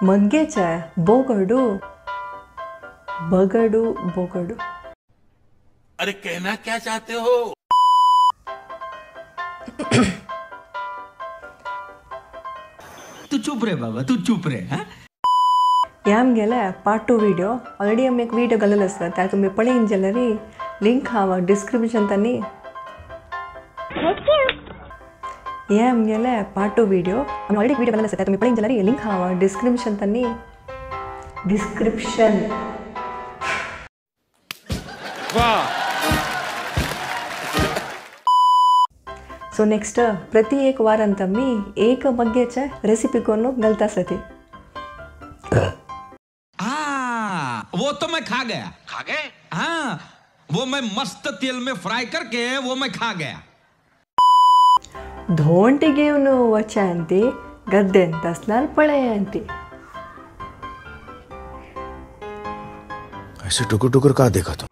मग्गेचे बोगडू बगडू बोगडू। अरे कहना क्या चाहते हो? तू चुप रे बाबा, तू चुप रे। हाँ हे आमगेले पार्ट 2 वीडियो ऑलरेडी आमी एक वीडियो घालेलो आसा त्या तुम्ही पळयन जाल्यार लिंक हांव डिस्क्रिप्शन तांनी हे आमगेले पार्ट 2 वीडियो आमी ऑलरेडी एक वीडियो घालेलो आसा त्या तुम्ही पळयन जाल्यार लिंक हांव डिस्क्रिप्शन तांनी डिस्क्रिप्शन वाह। सो नेक्स्ट प्रति एक वारांत आमी एक मग्गेचे रेसिपी करून घालता आसा ती। वो तो मैं खा गया। खा गए? हाँ, वो मैं मस्त तेल में फ्राई करके वो मैं खा गया। धोंटी घेऊन वच्चांती गद्देंत असल्यार पळयांती। ऐसे टुकुर टुकुर का देखा तुम?